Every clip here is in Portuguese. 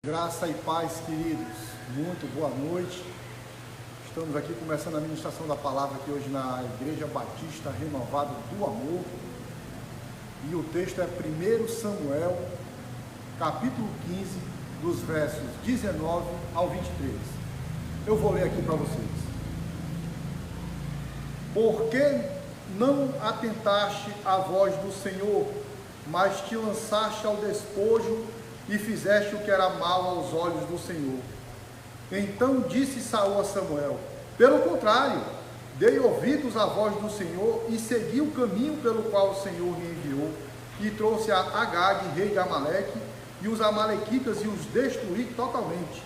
Graça e paz, queridos. Muito boa noite. Estamos aqui começando a ministração da palavra aqui hoje na Igreja Batista Renovada do Amor. E o texto é 1 Samuel, capítulo 15, dos versos 19 ao 23. Eu vou ler aqui para vocês. Por que não atentaste à voz do Senhor, mas te lançaste ao despojo e fizeste o que era mal aos olhos do Senhor? Então disse Saul a Samuel: pelo contrário, dei ouvidos à voz do Senhor e segui o caminho pelo qual o Senhor me enviou, e trouxe a Agag, rei de Amaleque, e os amalequitas, e os destruí totalmente.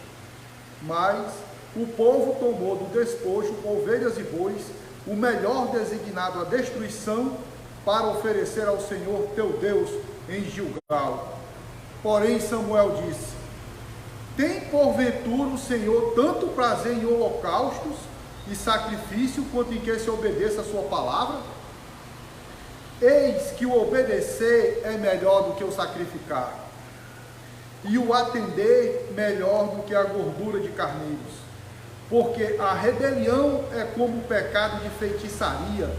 Mas o povo tomou do despojo ovelhas e bois, o melhor designado à destruição, para oferecer ao Senhor teu Deus em Gilgal. Porém Samuel disse: tem porventura o Senhor tanto prazer em holocaustos e sacrifício, quanto em que se obedeça a sua palavra? Eis que o obedecer é melhor do que o sacrificar, e o atender melhor do que a gordura de carneiros, porque a rebelião é como o pecado de feitiçaria,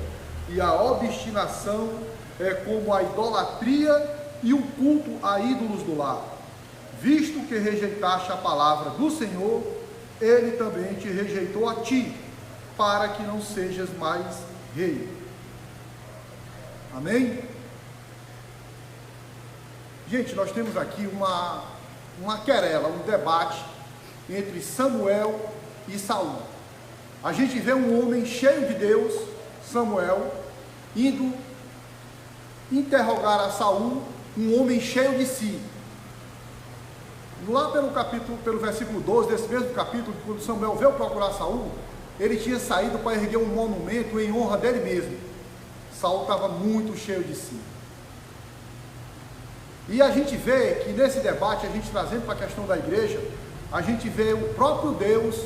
e a obstinação é como a idolatria e o culto a ídolos do lar. Visto que rejeitaste a palavra do Senhor, ele também te rejeitou a ti, para que não sejas mais rei. Amém? Gente, nós temos aqui uma querela, um debate entre Samuel e Saul. A gente vê um homem cheio de Deus, Samuel, indo interrogar a Saul, um homem cheio de si. Lá pelo versículo 12 desse mesmo capítulo, quando Samuel veio procurar Saul, ele tinha saído para erguer um monumento em honra dele mesmo. Saul estava muito cheio de si. E a gente vê que nesse debate, a gente trazendo para a questão da igreja, a gente vê o próprio Deus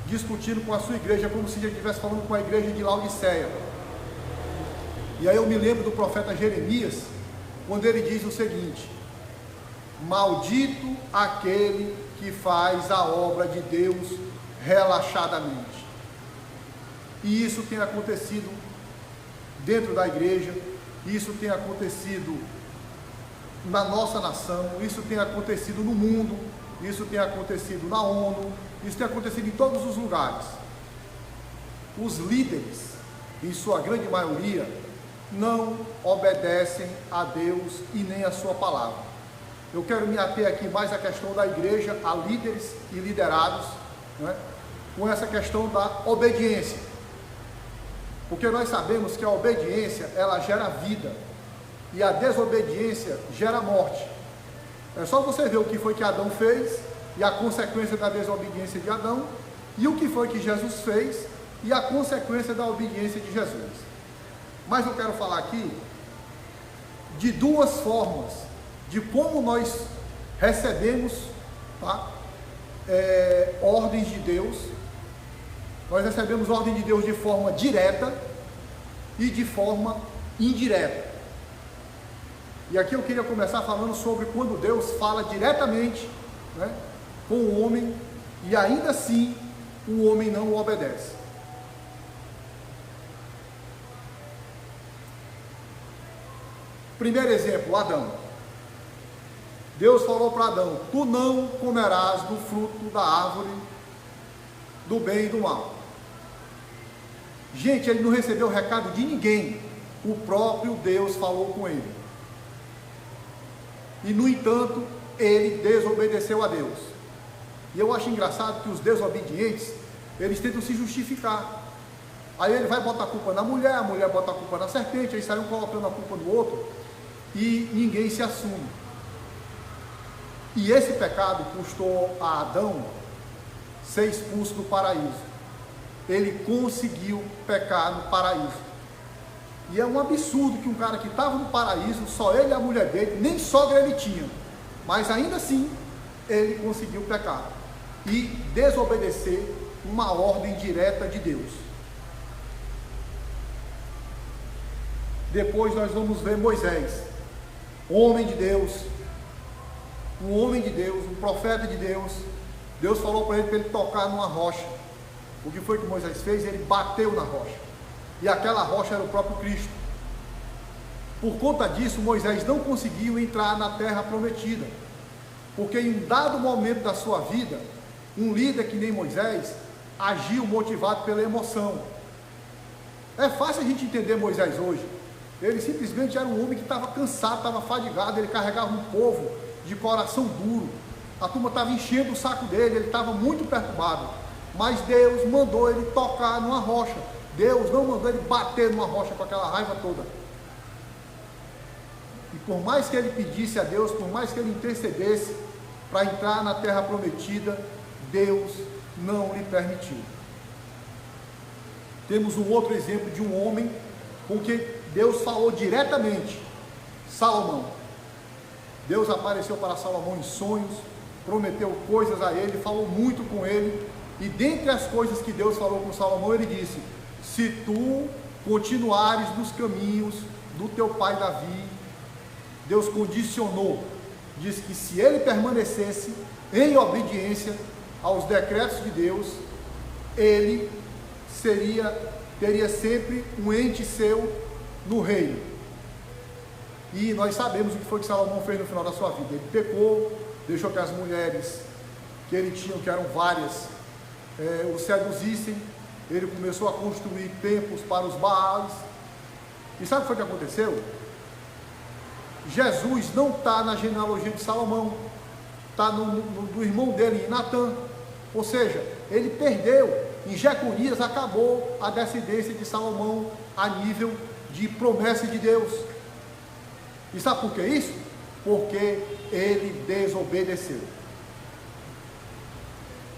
discutindo com a sua igreja, como se ele estivesse falando com a igreja de Laodiceia. E aí eu me lembro do profeta Jeremias, quando ele diz o seguinte: maldito aquele que faz a obra de Deus relaxadamente. E isso tem acontecido dentro da igreja, isso tem acontecido na nossa nação, isso tem acontecido no mundo, isso tem acontecido na ONU, isso tem acontecido em todos os lugares. Os líderes, em sua grande maioria, não obedecem a Deus e nem a sua palavra. Eu quero me ater aqui mais à questão da igreja, a líderes e liderados, né, com essa questão da obediência. Porque nós sabemos que a obediência, ela gera vida, e a desobediência gera morte. É só você ver o que foi que Adão fez, e a consequência da desobediência de Adão, e o que foi que Jesus fez, e a consequência da obediência de Jesus. Mas eu quero falar aqui de duas formas de como nós recebemos, tá, ordens de Deus. Nós recebemos ordem de Deus de forma direta e de forma indireta. E aqui eu queria começar falando sobre quando Deus fala diretamente, né, com o homem, e ainda assim o homem não o obedece. Primeiro exemplo, Adão. Deus falou para Adão: tu não comerás do fruto da árvore do bem e do mal. Gente, ele não recebeu o recado de ninguém, o próprio Deus falou com ele. E no entanto, ele desobedeceu a Deus. E eu acho engraçado que os desobedientes, eles tentam se justificar. Aí ele vai botar a culpa na mulher, a mulher bota a culpa na serpente, aí saem colocando a culpa no outro, e ninguém se assume. E esse pecado custou a Adão ser expulso do paraíso. Ele conseguiu pecar no paraíso. E é um absurdo que um cara que estava no paraíso, só ele e a mulher dele, nem sogra ele tinha, mas ainda assim ele conseguiu pecar e desobedecer uma ordem direta de Deus. Depois nós vamos ver Moisés, homem de Deus, um homem de Deus, um profeta de Deus. Deus falou para ele tocar numa rocha. O que foi que Moisés fez? Ele bateu na rocha, e aquela rocha era o próprio Cristo. Por conta disso, Moisés não conseguiu entrar na terra prometida, porque em um dado momento da sua vida, um líder que nem Moisés agiu motivado pela emoção. É fácil a gente entender Moisés hoje. Ele simplesmente era um homem que estava cansado, estava fadigado, ele carregava um povo de coração duro, a turma estava enchendo o saco dele, ele estava muito perturbado, mas Deus mandou ele tocar numa rocha. Deus não mandou ele bater numa rocha com aquela raiva toda. E por mais que ele pedisse a Deus, por mais que ele intercedesse para entrar na terra prometida, Deus não lhe permitiu. Temos um outro exemplo de um homem com quem Deus falou diretamente, Salomão. Deus apareceu para Salomão em sonhos, prometeu coisas a ele, falou muito com ele, e dentre as coisas que Deus falou com Salomão, ele disse: se tu continuares nos caminhos do teu pai Davi, Deus condicionou, diz que se ele permanecesse em obediência aos decretos de Deus, ele teria sempre um ente seu no reino. E nós sabemos o que foi que Salomão fez no final da sua vida. Ele pecou, deixou que as mulheres que ele tinha, que eram várias, o seduzissem. Ele começou a construir templos para os Baales. E sabe o que foi que aconteceu? Jesus não está na genealogia de Salomão, está do irmão dele, Natã. Ou seja, ele perdeu. Em Jeconias acabou a descendência de Salomão a nível de promessa de Deus. E sabe por que isso? Porque ele desobedeceu.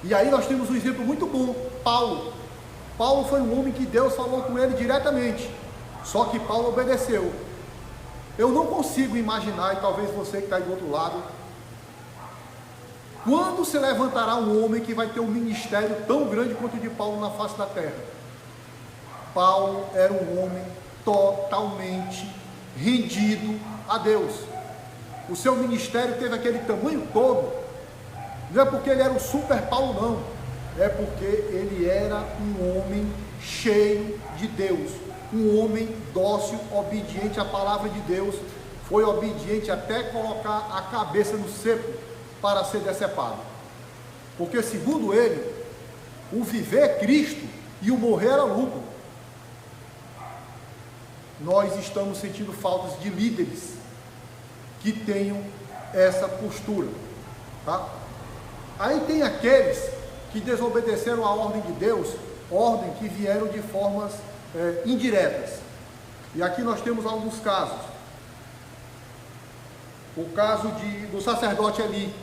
E aí nós temos um exemplo muito bom, Paulo. Paulo foi um homem que Deus falou com ele diretamente, só que Paulo obedeceu. Eu não consigo imaginar, e talvez você que está aí do outro lado, quando se levantará um homem que vai ter um ministério tão grande quanto o de Paulo na face da terra. Paulo era um homem totalmente rendido a Deus. O seu ministério teve aquele tamanho todo, não é porque ele era o super Paulo, não, é porque ele era um homem cheio de Deus, um homem dócil, obediente à palavra de Deus, foi obediente até colocar a cabeça no cepo para ser decepado, porque segundo ele, o viver é Cristo e o morrer era lucro. Nós estamos sentindo faltas de líderes que tenham essa postura, tá? Aí tem aqueles que desobedeceram a ordem de Deus, ordem que vieram de formas indiretas, e aqui nós temos alguns casos. O caso do sacerdote Eli.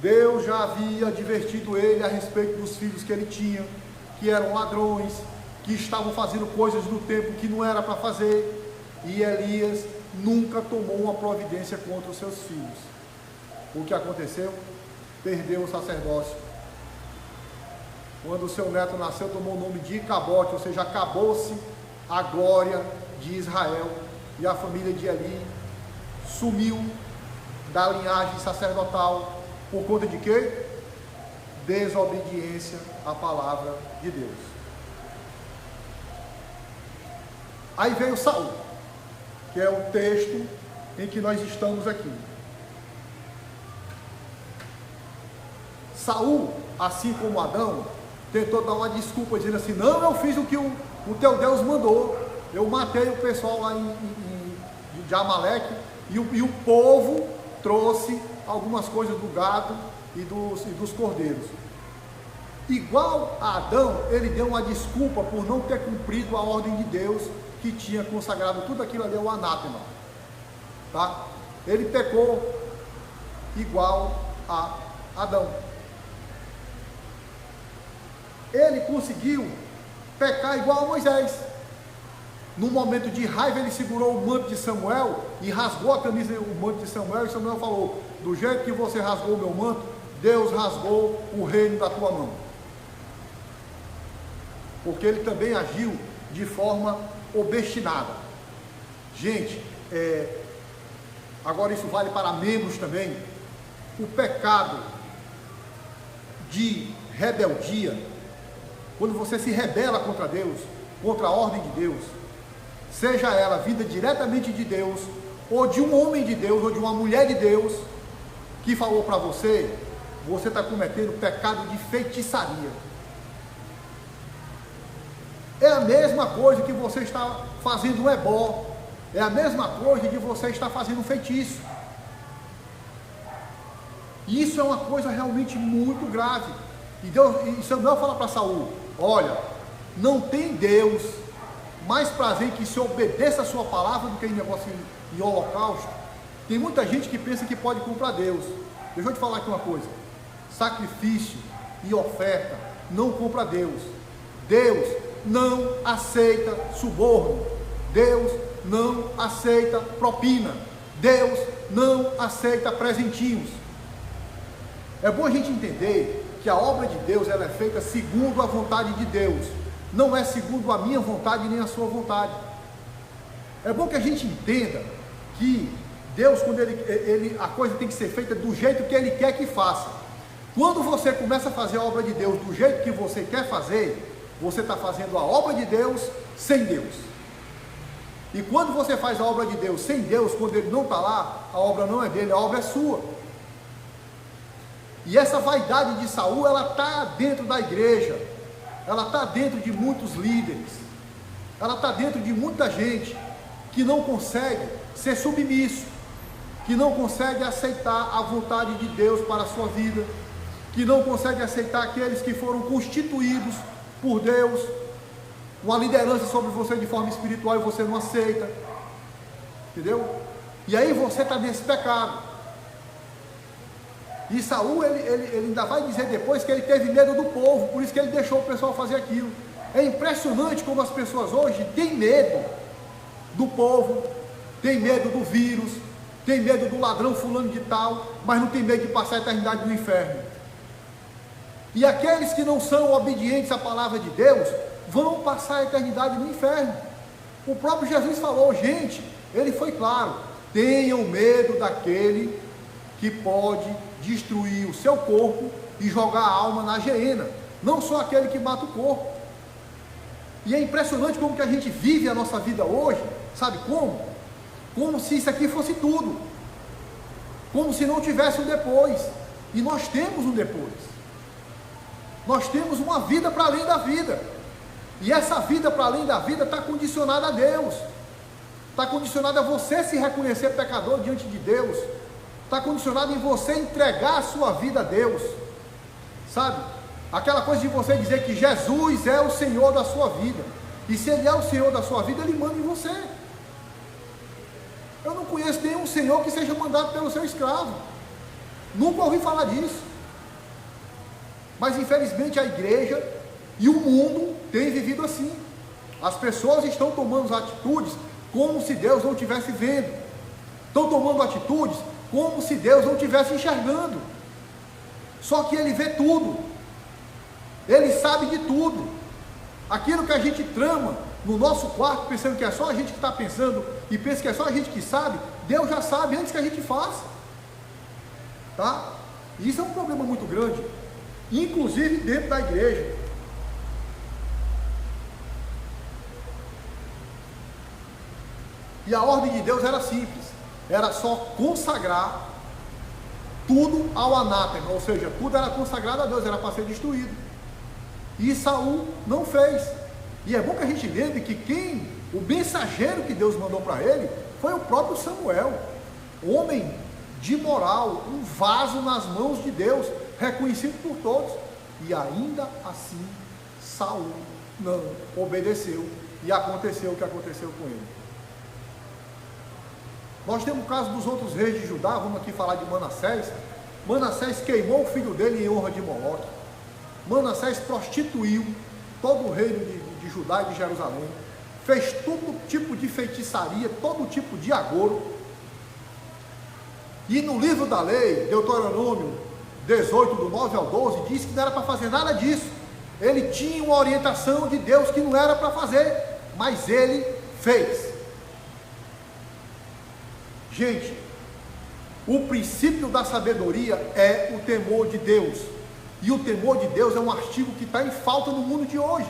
Deus já havia advertido ele a respeito dos filhos que ele tinha, que eram ladrões, que estavam fazendo coisas no templo que não era para fazer, e Elias nunca tomou uma providência contra os seus filhos. O que aconteceu? Perdeu o sacerdócio. Quando o seu neto nasceu, tomou o nome de Icabote, ou seja, acabou-se a glória de Israel, e a família de Eli sumiu da linhagem sacerdotal. Por conta de quê? Desobediência à palavra de Deus. Aí veio Saul, que é o texto em que nós estamos aqui. Saul, assim como Adão, tentou dar uma desculpa, dizendo assim: não, eu fiz o que o teu Deus mandou, eu matei o pessoal lá de Amaleque, e o povo trouxe algumas coisas do gado e dos cordeiros. Igual a Adão, ele deu uma desculpa por não ter cumprido a ordem de Deus, que tinha consagrado tudo aquilo ali ao anátema, tá? Ele pecou igual a Adão. Ele conseguiu pecar igual a Moisés. Num momento de raiva, ele segurou o manto de Samuel e rasgou a camisa, o manto de Samuel, e Samuel falou: do jeito que você rasgou o meu manto, Deus rasgou o reino da tua mão. Porque ele também agiu de forma obstinada. Gente, agora isso vale para membros também. o pecado de rebeldia, quando você se rebela contra Deus, contra a ordem de Deus, seja ela vinda diretamente de Deus, ou de um homem de Deus, ou de uma mulher de Deus, que falou para você, você está cometendo pecado de feitiçaria. É a mesma coisa que você está fazendo um ebó, é a mesma coisa que você está fazendo um feitiço. Isso é uma coisa realmente muito grave. E Samuel fala para Saul: olha, não tem Deus mais prazer em que se obedeça a sua palavra do que em negócio em holocausto. Tem muita gente que pensa que pode comprar Deus. Deixa eu te falar aqui uma coisa: sacrifício e oferta não compra Deus. Deus não aceita suborno. Deus não aceita propina. Deus não aceita presentinhos. É bom a gente entender que a obra de Deus ela é feita segundo a vontade de Deus, não é segundo a minha vontade nem a sua vontade. É bom que a gente entenda que Deus, quando a coisa tem que ser feita do jeito que Ele quer que faça. Quando você começa a fazer a obra de Deus do jeito que você quer fazer, você está fazendo a obra de Deus sem Deus. E quando você faz a obra de Deus sem Deus, quando Ele não está lá, a obra não é dele, a obra é sua. E essa vaidade de Saul, ela está dentro da igreja, ela está dentro de muitos líderes, ela está dentro de muita gente que não consegue ser submisso, que não consegue aceitar a vontade de Deus para a sua vida, que não consegue aceitar aqueles que foram constituídos por Deus, uma liderança sobre você de forma espiritual e você não aceita, entendeu? E aí você está nesse pecado. E Saul, ele ainda vai dizer depois que ele teve medo do povo, por isso que ele deixou o pessoal fazer aquilo. É impressionante como as pessoas hoje têm medo do povo, têm medo do vírus, têm medo do ladrão fulano de tal, mas não tem medo de passar a eternidade no inferno. E aqueles que não são obedientes à palavra de Deus, vão passar a eternidade no inferno. O próprio Jesus falou, gente, ele foi claro, tenham medo daquele que pode destruir o seu corpo e jogar a alma na geena, não só aquele que mata o corpo. E é impressionante como que a gente vive a nossa vida hoje, sabe como? Como se isso aqui fosse tudo, como se não tivesse um depois, e nós temos um depois, nós temos uma vida para além da vida, e essa vida para além da vida está condicionada a Deus, está condicionada a você se reconhecer pecador diante de Deus, está condicionado em você entregar a sua vida a Deus, sabe? Aquela coisa de você dizer que Jesus é o Senhor da sua vida, e se Ele é o Senhor da sua vida, Ele manda em você. Eu não conheço nenhum Senhor que seja mandado pelo seu escravo, nunca ouvi falar disso, mas infelizmente a igreja e o mundo têm vivido assim. As pessoas estão tomando atitudes como se Deus não estivesse vendo, estão tomando atitudes como se Deus não estivesse enxergando, só que Ele vê tudo, Ele sabe de tudo. Aquilo que a gente trama no nosso quarto, pensando que é só a gente que está pensando, e pensa que é só a gente que sabe, Deus já sabe antes que a gente faça, tá? E isso é um problema muito grande, inclusive dentro da igreja. E a ordem de Deus era simples, era só consagrar tudo ao anátema, ou seja, tudo era consagrado a Deus, era para ser destruído. E Saul não fez. E é bom que a gente lembre que o mensageiro que Deus mandou para ele, foi o próprio Samuel, homem de moral, um vaso nas mãos de Deus, reconhecido por todos. E ainda assim, Saul não obedeceu, e aconteceu o que aconteceu com ele. Nós temos o caso dos outros reis de Judá, vamos aqui falar de Manassés. Manassés queimou o filho dele em honra de Moloque. Manassés prostituiu todo o reino de Judá e de Jerusalém, fez todo tipo de feitiçaria, todo tipo de agouro. E no livro da lei, Deuteronômio 18, do 9 ao 12, diz que não era para fazer nada disso. Ele tinha uma orientação de Deus que não era para fazer, mas ele fez. Gente, O princípio da sabedoria é o temor de Deus. E o temor de Deus é um artigo que está em falta no mundo de hoje.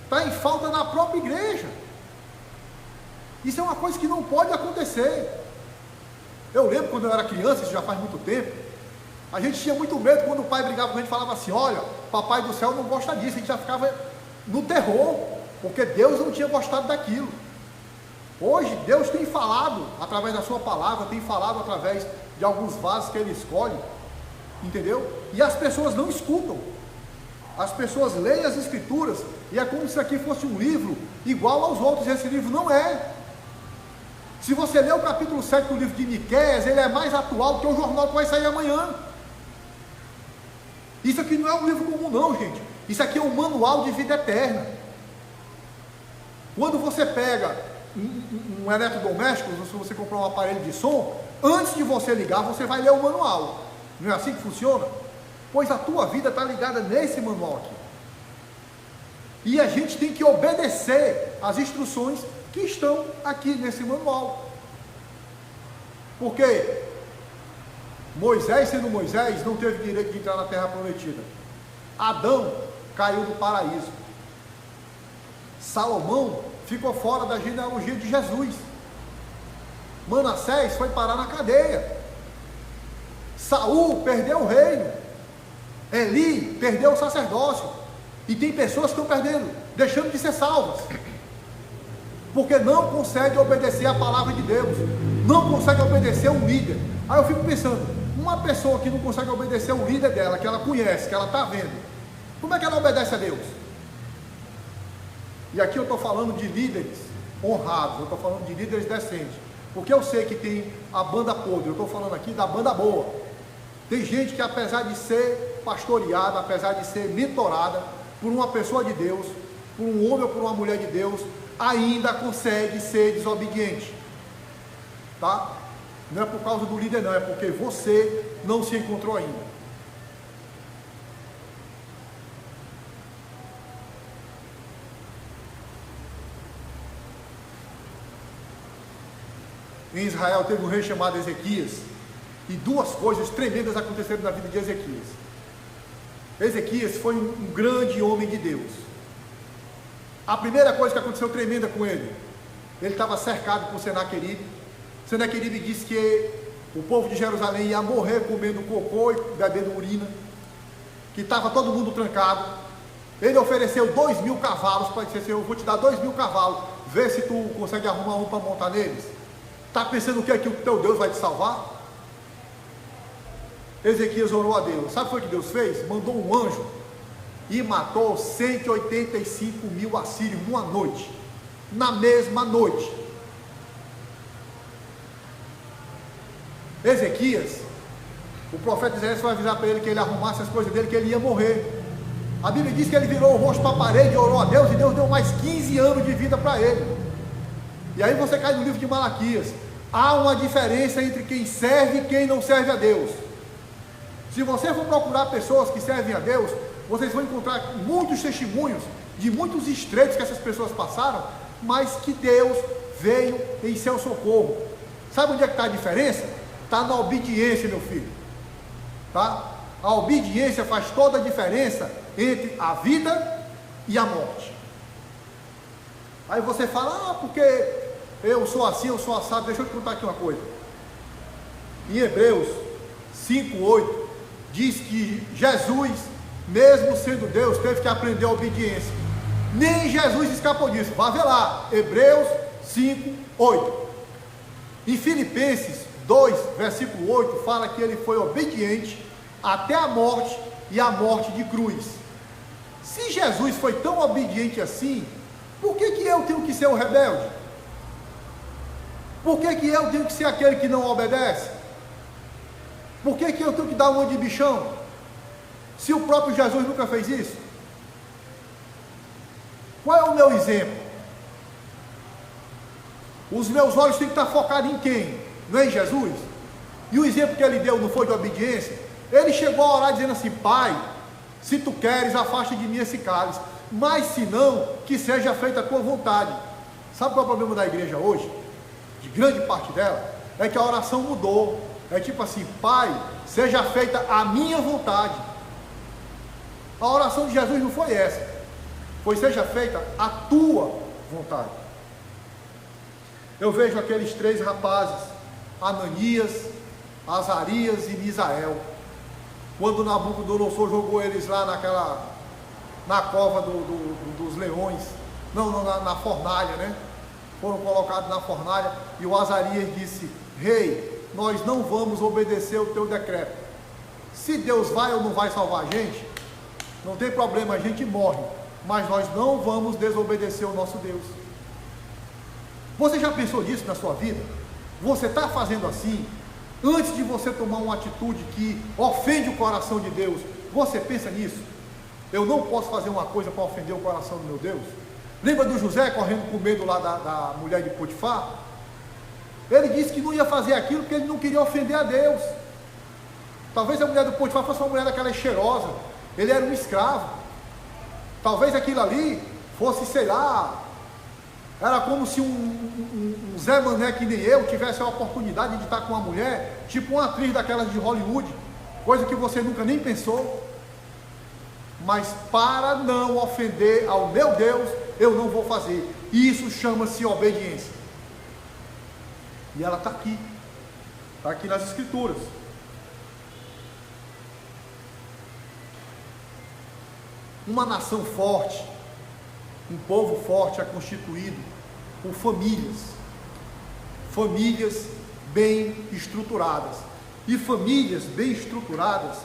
Está em falta na própria igreja. Isso é uma coisa que não pode acontecer. Eu lembro quando eu era criança, isso já faz muito tempo, a gente tinha muito medo quando o pai brigava com a gente e falava assim: olha, papai do céu não gosta disso. A gente já ficava no terror, porque Deus não tinha gostado daquilo. Hoje Deus tem falado através da sua palavra, tem falado através de alguns vasos que Ele escolhe, entendeu? E as pessoas não escutam. As pessoas leem as escrituras e é como se aqui fosse um livro igual aos outros. Esse livro não é. Se você ler o capítulo 7 do livro de Miqueias, ele é mais atual do que o jornal que vai sair amanhã. Isso aqui não é um livro comum não, gente. Isso aqui é um manual de vida eterna. Quando você pega um eletrodoméstico, se você comprar um aparelho de som, antes de você ligar, você vai ler o manual. Não é assim que funciona? Pois a tua vida está ligada nesse manual aqui. E a gente tem que obedecer às instruções que estão aqui nesse manual. Porque Moisés, sendo Moisés, não teve direito de entrar na terra prometida. Adão caiu do paraíso. Salomão ficou fora da genealogia de Jesus. Manassés foi parar na cadeia. Saul perdeu o reino. Eli perdeu o sacerdócio. E tem pessoas que estão perdendo, deixando de ser salvas, porque não consegue obedecer a palavra de Deus, não consegue obedecer um líder. Aí eu fico pensando, uma pessoa que não consegue obedecer o líder dela, que ela conhece, que ela está vendo, como é que ela obedece a Deus? E aqui eu estou falando de líderes honrados, eu estou falando de líderes decentes, porque eu sei que tem a banda podre, eu estou falando aqui da banda boa. Tem gente que, apesar de ser pastoreada, apesar de ser mentorada por uma pessoa de Deus, por um homem ou por uma mulher de Deus, ainda consegue ser desobediente, tá? Não é por causa do líder não, é porque você não se encontrou ainda. Em Israel teve um rei chamado Ezequias, e duas coisas tremendas aconteceram na vida de Ezequias. Ezequias foi um grande homem de Deus. A primeira coisa que aconteceu tremenda com ele estava cercado por Senaqueribe. Senaqueribe disse que o povo de Jerusalém ia morrer comendo cocô e bebendo urina, que estava todo mundo trancado. Ele ofereceu 2.000 cavalos para dizer assim: eu vou te dar 2.000 cavalos, vê se tu consegue arrumar um para montar neles. Está pensando o que é que o teu Deus vai te salvar? Ezequias orou a Deus. Sabe o que Deus fez? Mandou um anjo e matou 185.000 assírios numa noite, na mesma noite. Ezequias, o profeta Isaías foi avisar para ele que ele arrumasse as coisas dele, que ele ia morrer. A Bíblia diz que ele virou o rosto para a parede e orou a Deus, e Deus deu mais 15 anos de vida para ele. E aí você cai no livro de Malaquias. Há uma diferença entre quem serve e quem não serve a Deus. Se você for procurar pessoas que servem a Deus, vocês vão encontrar muitos testemunhos de muitos estreitos que essas pessoas passaram, mas que Deus veio em seu socorro. Sabe onde é que está a diferença? Está na obediência, meu filho. Tá? A obediência faz toda a diferença entre a vida e a morte. Aí você fala: porque eu sou assim, eu sou assado. Deixa eu te contar aqui uma coisa. Em Hebreus 5:8 diz que Jesus, mesmo sendo Deus, teve que aprender a obediência. Nem Jesus escapou disso. Vá ver lá, Hebreus 5:8. Em Filipenses 2, versículo 8, fala que ele foi obediente até a morte, e a morte de cruz. Se Jesus foi tão obediente assim, por que eu tenho que ser o rebelde? Por que eu tenho que ser aquele que não obedece? Por que eu tenho que dar uma de bichão? Se o próprio Jesus nunca fez isso? Qual é o meu exemplo? Os meus olhos têm que estar focados em quem? Não é em Jesus? E o exemplo que ele deu não foi de obediência? Ele chegou a orar dizendo assim: Pai, se tu queres, afasta de mim esse cálice, mas se não, que seja feita a tua vontade. Sabe qual é o problema da igreja hoje? De grande parte dela, é que a oração mudou. É tipo assim: Pai, seja feita a minha vontade. A oração de Jesus não foi essa, foi: seja feita a tua vontade. Eu vejo aqueles 3 rapazes, Ananias, Azarias e Misael, quando Nabucodonosor jogou eles lá na cova dos leões, na fornalha, né? Foram colocados na fornalha, e o Azarias disse: Rei, nós não vamos obedecer o teu decreto. Se Deus vai ou não vai salvar a gente, não tem problema, a gente morre, mas nós não vamos desobedecer o nosso Deus. Você já pensou nisso na sua vida? Você está fazendo assim? Antes de você tomar uma atitude que ofende o coração de Deus, você pensa nisso? Eu não posso fazer uma coisa para ofender o coração do meu Deus? Lembra do José correndo com medo lá da mulher de Potifar? Ele disse que não ia fazer aquilo porque ele não queria ofender a Deus. Talvez a mulher do Potifar fosse uma mulher daquela cheirosa, ele era um escravo. Talvez aquilo ali fosse, sei lá, era como se um Zé Mané que nem eu tivesse a oportunidade de estar com uma mulher, tipo uma atriz daquelas de Hollywood, coisa que você nunca nem pensou. Mas para não ofender ao meu Deus, eu não vou fazer. Isso chama-se obediência. E ela está aqui nas Escrituras. Uma nação forte, um povo forte é constituído por famílias bem estruturadas. E famílias bem estruturadas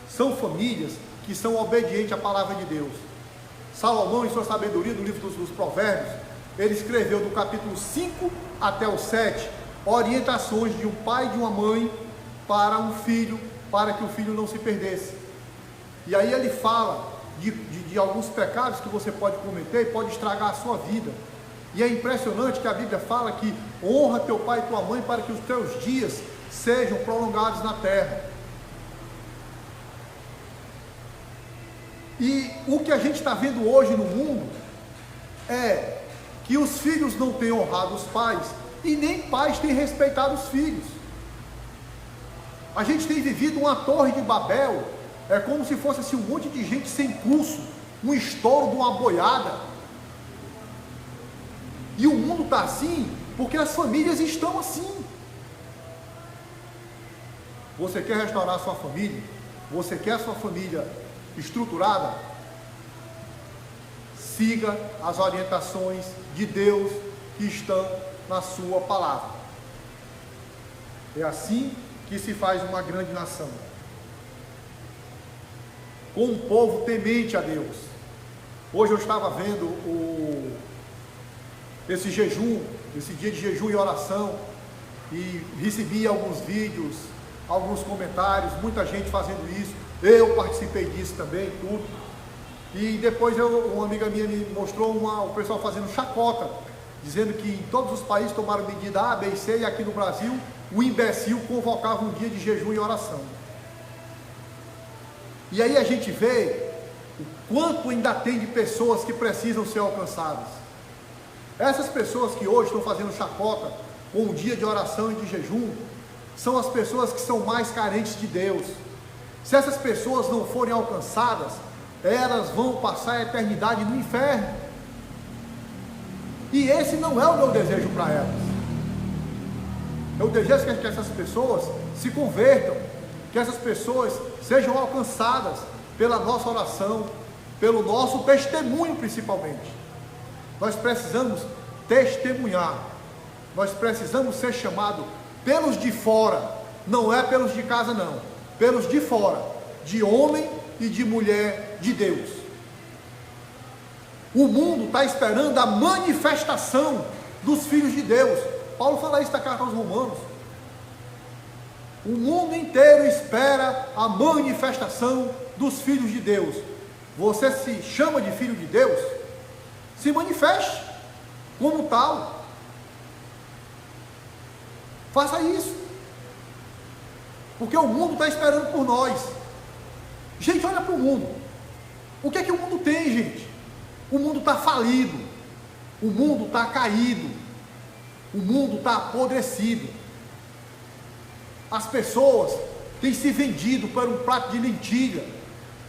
são famílias que são obedientes à palavra de Deus. Salomão, em sua sabedoria, do livro dos Provérbios, ele escreveu do capítulo 5 até o 7, orientações de um pai e de uma mãe para um filho, para que o filho não se perdesse. E aí ele fala de alguns pecados que você pode cometer e pode estragar a sua vida. E é impressionante que a Bíblia fala que honra teu pai e tua mãe para que os teus dias sejam prolongados na terra. E o que a gente está vendo hoje no mundo é que os filhos não têm honrado os pais e nem pais têm respeitado os filhos. A gente tem vivido uma torre de Babel, é como se fosse assim, um monte de gente sem curso, um estouro de uma boiada. E o mundo está assim porque as famílias estão assim. Você quer restaurar a sua família? Você quer a sua família estruturada? Siga as orientações de Deus que estão na sua palavra. É assim que se faz uma grande nação, com um povo temente a Deus. Hoje eu estava vendo esse jejum, esse dia de jejum e oração, e recebi alguns vídeos, alguns comentários, muita gente fazendo isso. Eu participei disso também, tudo. E depois uma amiga minha me mostrou o pessoal fazendo chacota, dizendo que em todos os países tomaram medida A, B e C, e aqui no Brasil o imbecil convocava um dia de jejum e oração. E aí a gente vê o quanto ainda tem de pessoas que precisam ser alcançadas. Essas pessoas que hoje estão fazendo chacota com o dia de oração e de jejum, são as pessoas que são mais carentes de Deus. Se essas pessoas não forem alcançadas, elas vão passar a eternidade no inferno. E esse não é o meu desejo para elas. Eu desejo que essas pessoas se convertam, que essas pessoas sejam alcançadas pela nossa oração, pelo nosso testemunho principalmente. Nós precisamos testemunhar, nós precisamos ser chamados pelos de fora, não é pelos de casa não, pelos de fora, de homem e de mulher de Deus. O mundo está esperando a manifestação dos filhos de Deus. Paulo fala isso na carta aos Romanos. O mundo inteiro espera a manifestação dos filhos de Deus. Você se chama de filho de Deus? Se manifeste como tal. Faça isso. Porque o mundo está esperando por nós. Gente, olha para o mundo. O que é que o mundo tem, gente? O mundo está falido. O mundo está caído. O mundo está apodrecido. As pessoas têm se vendido por um prato de lentilha.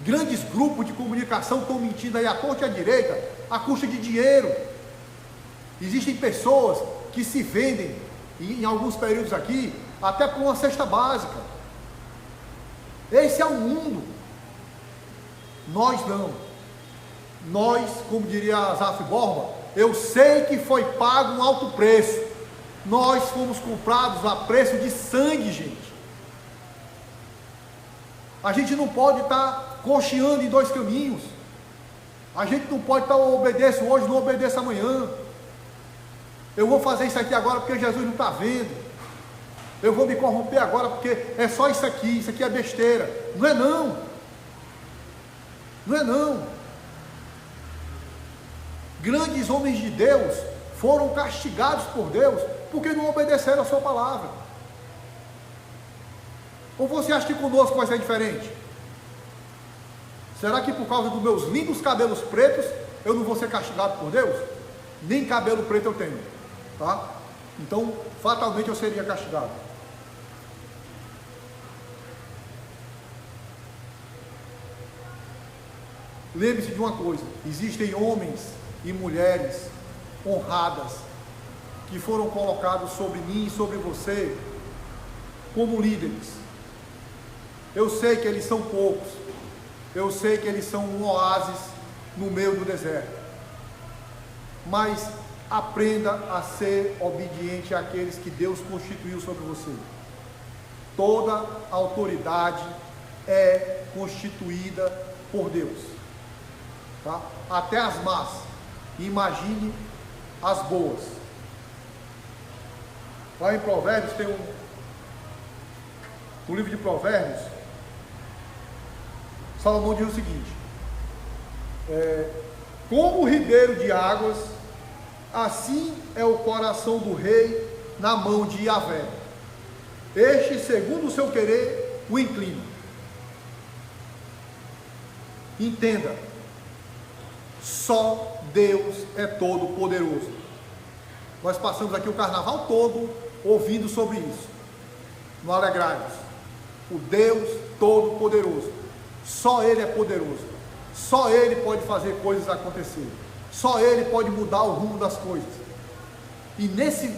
Grandes grupos de comunicação estão mentindo aí à torta e à direita, à custa de dinheiro. Existem pessoas que se vendem, em alguns períodos aqui, até por uma cesta básica. Esse é o mundo. Nós não. Nós, como diria Azaf Borba, eu sei que foi pago um alto preço. Nós fomos comprados a preço de sangue, gente. A gente não pode estar cocheando em dois caminhos. A gente não pode estar obedeço hoje, não obedeço amanhã. Eu vou fazer isso aqui agora porque Jesus não está vendo. Eu vou me corromper agora porque é só isso aqui é besteira. Não é não. Não é não. Grandes homens de Deus foram castigados por Deus porque não obedeceram a sua palavra. Ou você acha que conosco vai ser diferente? Será que por causa dos meus lindos cabelos pretos eu não vou ser castigado por Deus? Nem cabelo preto eu tenho, tá? Então fatalmente eu seria castigado. Lembre-se de uma coisa: existem homens e mulheres honradas que foram colocados sobre mim e sobre você como líderes. Eu sei que eles são poucos, eu sei que eles são um oásis no meio do deserto, mas aprenda a ser obediente àqueles que Deus constituiu sobre você. Toda autoridade é constituída por Deus, tá? Até as más. Imagine as boas. Lá em Provérbios tem no livro de Provérbios, Salomão diz o seguinte: como o ribeiro de águas, assim é o coração do rei na mão de Yahvé. Este, segundo o seu querer, o inclina. Entenda, só Deus é todo poderoso. Nós passamos aqui o carnaval todo ouvindo sobre isso. No Alegrai-vos. O Deus todo poderoso. Só Ele é poderoso. Só Ele pode fazer coisas acontecer. Só Ele pode mudar o rumo das coisas. E nesse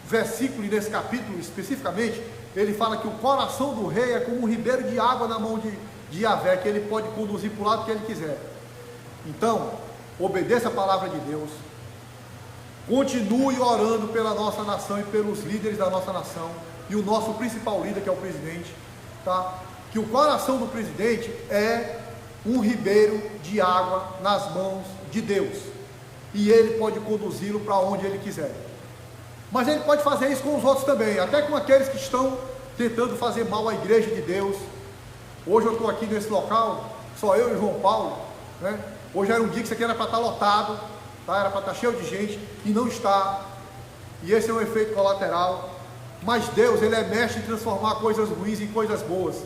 versículo e nesse capítulo especificamente, ele fala que o coração do rei é como um ribeiro de água na mão de Yahvé, que ele pode conduzir para o lado que ele quiser. Então, obedeça a palavra de Deus. Continue orando pela nossa nação e pelos líderes da nossa nação. E o nosso principal líder, que é o presidente, tá? Que o coração do presidente é um ribeiro de água nas mãos de Deus, e ele pode conduzi-lo para onde ele quiser. Mas ele pode fazer isso com os outros também, até com aqueles que estão tentando fazer mal à igreja de Deus. Hoje eu estou aqui nesse local, só eu e o João Paulo, né? Hoje era um dia que isso aqui era para estar lotado, tá? Era para estar cheio de gente, e não está. E esse é um efeito colateral. Mas Deus, Ele é mestre em transformar coisas ruins em coisas boas.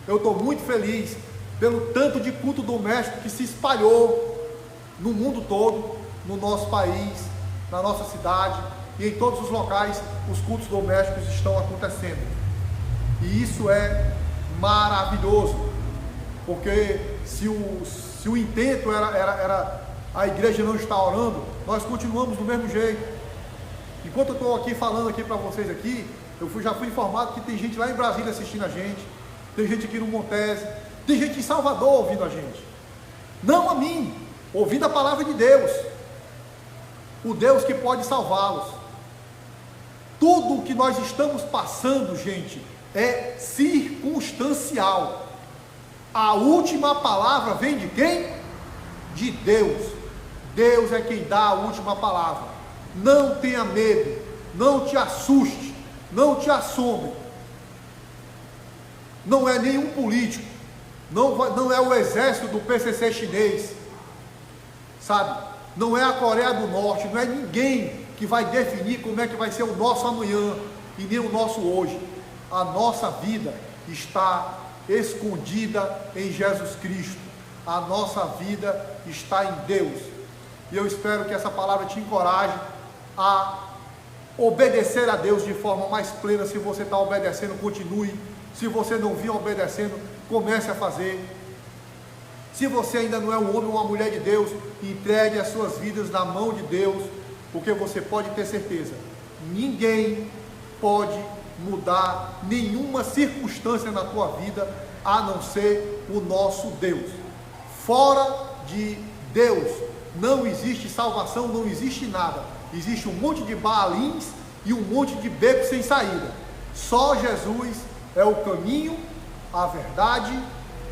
Eu estou muito feliz pelo tanto de culto doméstico que se espalhou no mundo todo, no nosso país, na nossa cidade, e em todos os locais os cultos domésticos estão acontecendo. E isso é maravilhoso, porque se o intento era a igreja não estar orando, nós continuamos do mesmo jeito. Enquanto eu estou aqui falando aqui para vocês aqui, já fui informado que tem gente lá em Brasília assistindo a gente, tem gente aqui no Montese, tem gente em Salvador ouvindo a gente. Não a mim, ouvindo a palavra de Deus, o Deus que pode salvá-los. Tudo o que nós estamos passando, gente, é circunstancial. A última palavra vem de quem? De Deus. Deus é quem dá a última palavra. Não tenha medo, não te assuste, não te assombre. Não é nenhum político, não é o exército do PCC chinês, sabe? Não é a Coreia do Norte, não é ninguém que vai definir como é que vai ser o nosso amanhã e nem o nosso hoje. A nossa vida está escondida em Jesus Cristo. A nossa vida está em Deus. E eu espero que essa palavra te encoraje a obedecer a Deus de forma mais plena. Se você está obedecendo, continue. Se você não vinha obedecendo, comece a fazer. Se você ainda não é um homem ou uma mulher de Deus, entregue as suas vidas na mão de Deus, porque você pode ter certeza, ninguém pode mudar nenhuma circunstância na tua vida, a não ser o nosso Deus. Fora de Deus não existe salvação, não existe nada. Existe um monte de Baalins e um monte de becos sem saída. Só Jesus é o caminho, a verdade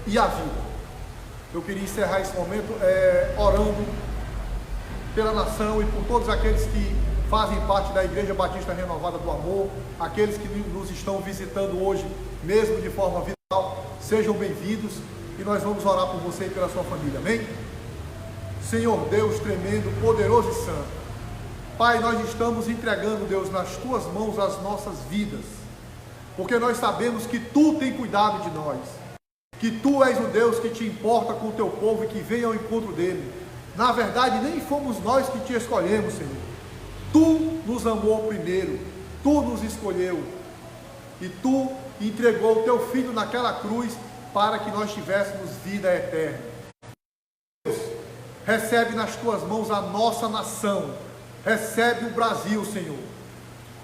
e a vida. Eu queria encerrar esse momento orando pela nação e por todos aqueles que fazem parte da Igreja Batista Renovada do Amor, aqueles que nos estão visitando hoje, mesmo de forma virtual. Sejam bem-vindos e nós vamos orar por você e pela sua família, amém? Senhor Deus tremendo, poderoso e santo, Pai, nós estamos entregando, Deus, nas Tuas mãos as nossas vidas, porque nós sabemos que Tu tem cuidado de nós, que Tu és o Deus que te importa com o Teu povo e que vem ao encontro dele. Na verdade, nem fomos nós que Te escolhemos, Senhor. Tu nos amou primeiro, Tu nos escolheu, e Tu entregou o Teu Filho naquela cruz para que nós tivéssemos vida eterna. Deus, recebe nas Tuas mãos a nossa nação, recebe o Brasil, Senhor.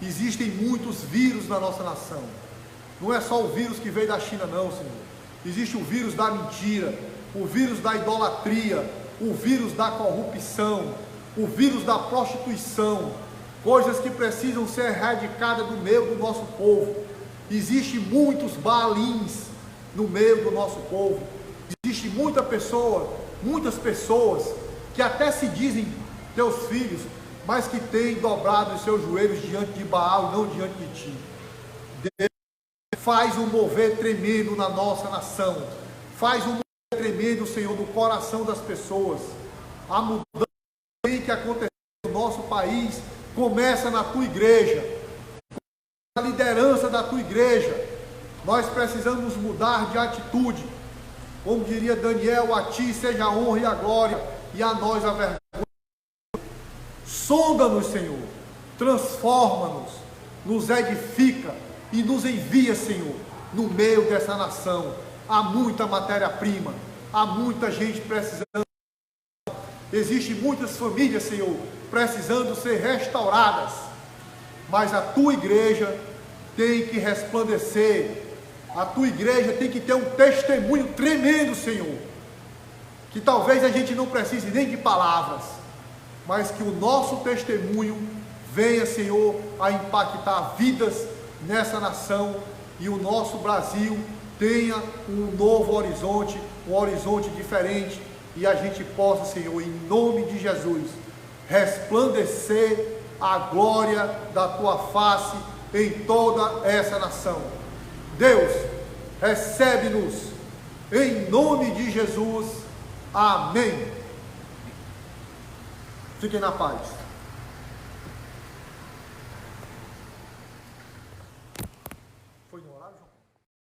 Existem muitos vírus na nossa nação. Não é só o vírus que veio da China, não, Senhor. Existe o vírus da mentira, o vírus da idolatria, o vírus da corrupção, o vírus da prostituição, coisas que precisam ser erradicadas do meio do nosso povo. Existem muitos Baalins no meio do nosso povo. Existe muitas pessoas que até se dizem teus filhos, mas que têm dobrado os seus joelhos diante de Baal e não diante de Ti. Deus, faz um mover tremendo na nossa nação, faz um mover tremendo, Senhor, no coração das pessoas. A mudança que tem que acontecer no nosso país começa na Tua igreja, na liderança da Tua igreja. Nós precisamos mudar de atitude. Como diria Daniel, a Ti seja a honra e a glória, e a nós a vergonha. Sonda-nos, Senhor, transforma-nos, nos edifica e nos envia, Senhor, no meio dessa nação. Há muita matéria-prima, há muita gente precisando. Existem muitas famílias, Senhor, precisando ser restauradas, mas a Tua igreja tem que resplandecer. A Tua igreja tem que ter um testemunho tremendo, Senhor, que talvez a gente não precise nem de palavras, mas que o nosso testemunho venha, Senhor, a impactar vidas nessa nação, e o nosso Brasil tenha um novo horizonte, um horizonte diferente, e a gente possa, Senhor, em nome de Jesus, resplandecer a glória da Tua face em toda essa nação. Deus, recebe-nos em nome de Jesus. Amém. Fiquem na paz.